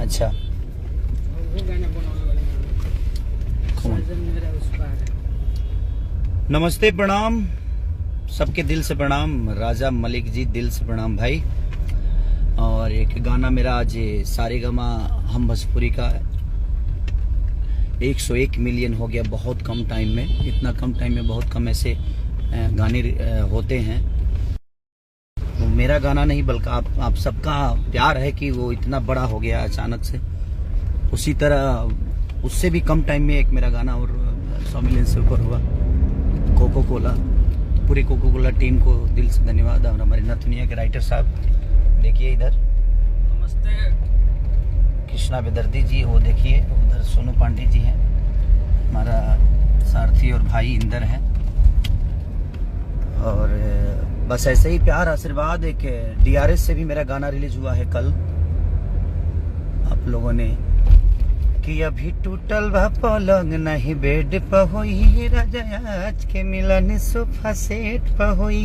अच्छा, नमस्ते, प्रणाम, सबके दिल से प्रणाम। राजा मलिक जी, दिल से प्रणाम भाई। और एक गाना मेरा आज सारेगामा हम भोजपुरी का 101 मिलियन हो गया बहुत कम टाइम में। इतना कम टाइम में बहुत कम ऐसे गाने होते हैं। वो मेरा गाना नहीं बल्कि आप सबका प्यार है कि वो इतना बड़ा हो गया अचानक से। उसी तरह उससे भी कम टाइम में एक मेरा गाना और 100 मिलियन से ऊपर हुआ, कोको कोला। पूरी कोको कोला टीम को दिल से धन्यवाद। और हमारे नथुनिया के राइटर साहब देखिए इधर, नमस्ते, कृष्णा बेदर्दी जी, वो देखिए उधर सोनू पांडे जी हैं, हमारा सारथी और भाई इंदर हैं। और बस ऐसे ही प्यार आशीर्वाद। एक DRS से भी मेरा गाना रिलीज हुआ है कल, आप लोगों ने कि अभी टूटल बा पलंग नहीं बेड पे होई, राजा आज के मिलन सोफा सेट पे होई।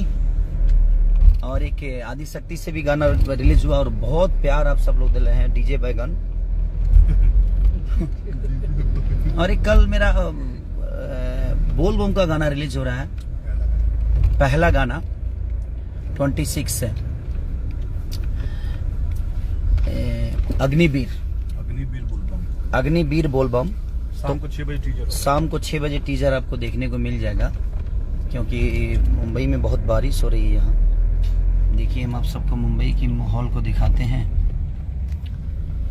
और एक आदि शक्ति से भी गाना रिलीज हुआ और बहुत प्यार आप सब लोग दे रहे हैं, डीजे बैगन। और एक कल मेरा बोल बम का गाना रिलीज हो रहा है, पहला गाना 26 से, अग्निवीर बोल बम। शाम को 6 बजे टीजर, शाम को 6 बजे टीजर आपको देखने को मिल जाएगा, क्योंकि मुंबई में बहुत बारिश हो रही है यहाँ। देखिए हम आप सबको मुंबई की माहौल को दिखाते हैं।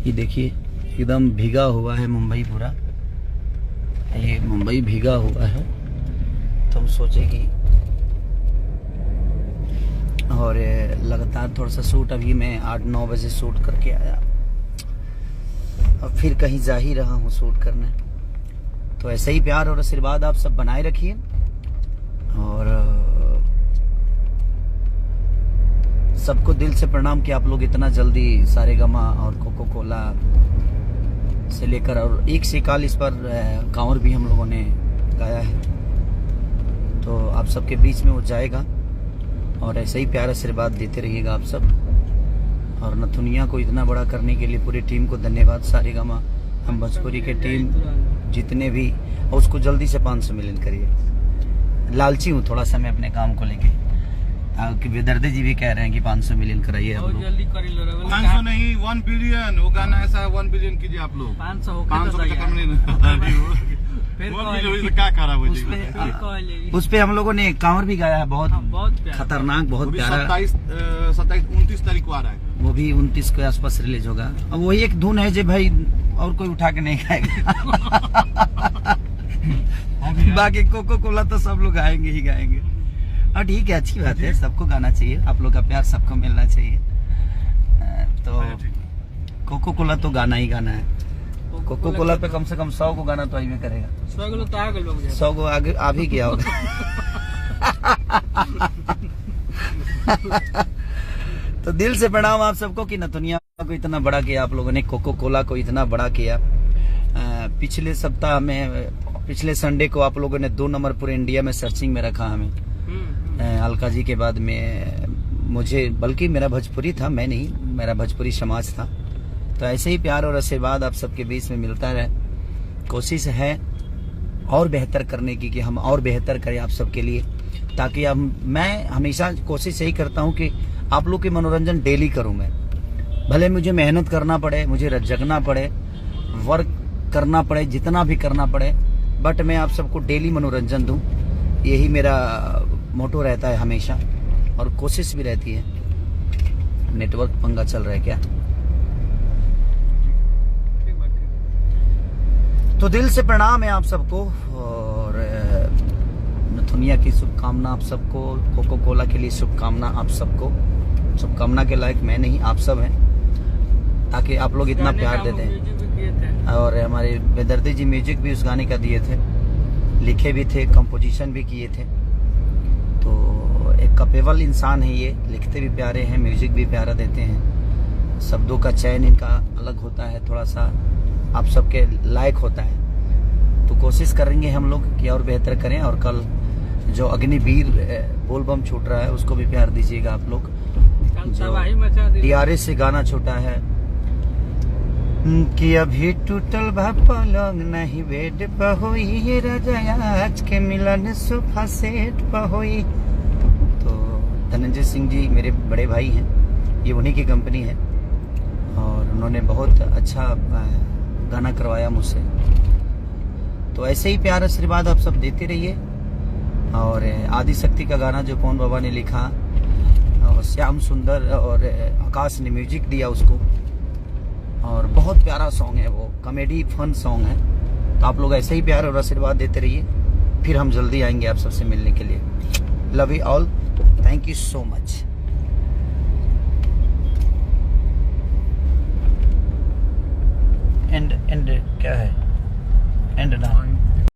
ये देखिए एकदम भीगा हुआ है मुंबई पूरा, ये मुंबई भीगा हुआ है। तो हम सोचे कि और लगातार थोड़ा सा शूट, अभी मैं 8-9 बजे शूट करके आया और फिर कहीं जा ही रहा हूँ शूट करने। तो ऐसे ही प्यार और आशीर्वाद आप सब बनाए रखिए। और सबको दिल से प्रणाम कि आप लोग इतना जल्दी सारेगामा और कोको कोला से लेकर और एक से काल इस पर कांवर भी हम लोगों ने गाया है, तो आप सबके बीच में वो जाएगा। और ऐसे ही प्यार आशीर्वाद देते रहिएगा आप सब। और नथुनिया को इतना बड़ा करने के लिए पूरी टीम को धन्यवाद। सारेगामा हम भोजपुरी के टीम जितने भी, और उसको जल्दी से 500 मिलियन करिए। लालची हूँ थोड़ा सा मैं अपने काम को लेके, कि बेदर्दी जी भी कह रहे हैं कि 500 मिलियन कराइए आप लोग। 500 नहीं 1 बिलियन, वो गाना ऐसा 1 बिलियन कीजिए आप लोग। 500 का कम नहीं। उस पे हम लोगों ने कांवर भी गाया है, बहुत खतरनाक, बहुत प्यारा। 27-29 तारीख को आ रहा है, वो भी 29 के आसपास रिलीज होगा। अब वही एक धुन है जो भाई और कोई उठा के नहीं गाएगा। बाकी कोको कोला तो सब लोग गाएंगे ही गाएंगे। और ठीक है, अच्छी बात है, सबको गाना चाहिए, आप लोग का प्यार सबको मिलना चाहिए। तो कोको कोला तो गाना ही गाना है। कोको कोला पे कम से कम 100 को गाना तो आइए करेगा। 100 को आगे आ भी गया होगा। तो दिल से प्रणाम आप सबको कि नथुनिया को इतना बड़ा किया आप लोगों ने, कोको कोला को इतना बड़ा किया। पिछले सप्ताह में, पिछले संडे को आप लोगों ने 2 नंबर पूरे इंडिया में सर्चिंग में रखा हमें। अलका जी के बाद में मुझे, बल्कि मेरा भोजपुरी था, मैं नहीं, मेरा भोजपुरी समाज था। तो ऐसे ही प्यार और आशीर्वाद आप सबके बीच में मिलता रहे। कोशिश है और बेहतर करने की कि हम और बेहतर करें आप सबके लिए, ताकि मैं हमेशा कोशिश यही करता हूं कि आप लोग के मनोरंजन डेली करूं मैं। भले मुझे मेहनत करना पड़े, मुझे जगना पड़े, वर्क करना पड़े, जितना भी करना पड़े, बट मैं आप सबको डेली मनोरंजन दूं, यही मेरा मोटो रहता है हमेशा। और कोशिश भी रहती है। नेटवर्क पंगा चल रहा है क्या? तो दिल से प्रणाम है आप सबको। और नथुनिया की शुभकामना आप सबको, कोको कोला के लिए शुभकामना आप सबको। शुभकामना के लायक मैं नहीं, आप सब हैं, ताकि आप लोग इतना प्यार देते हैं। और हमारे बेदर्दी जी म्यूजिक भी उस गाने का दिए थे, लिखे भी थे, कंपोजिशन भी किए थे। तो एक कैपेबल इंसान है ये, लिखते भी प्यारे हैं, म्यूजिक भी प्यारा देते हैं। शब्दों का चयन इनका अलग होता है, थोड़ा सा आप सबके लायक होता है। तो कोशिश करेंगे हम लोग कि और बेहतर करें। और कल जो अग्निवीर बोल बम छूट रहा है उसको भी प्यार दीजिएगा आप लोग। जो DRS से गाना छूटा है कि अभी टूटल भा पलंग नहीं बेड पर होई राजा आज के मिलन सोफा सेट पर होई। तो धनंजय सिंह जी मेरे बड़े भाई हैं, ये उन्हीं की कंपनी है और उन्होंने बहुत अच्छा गाना करवाया मुझसे। तो ऐसे ही प्यार आशीर्वाद आप सब देते रहिए। और आदि शक्ति का गाना जो पवन बाबा ने लिखा और श्याम सुंदर और आकाश ने म्यूजिक दिया उसको, और बहुत प्यारा सॉन्ग है वो, कॉमेडी फन सॉन्ग है। तो आप लोग ऐसे ही प्यार और आशीर्वाद देते रहिए, फिर हम जल्दी आएंगे आप सबसे मिलने के लिए। Love you all, thank you so much. And क्या है एंड ना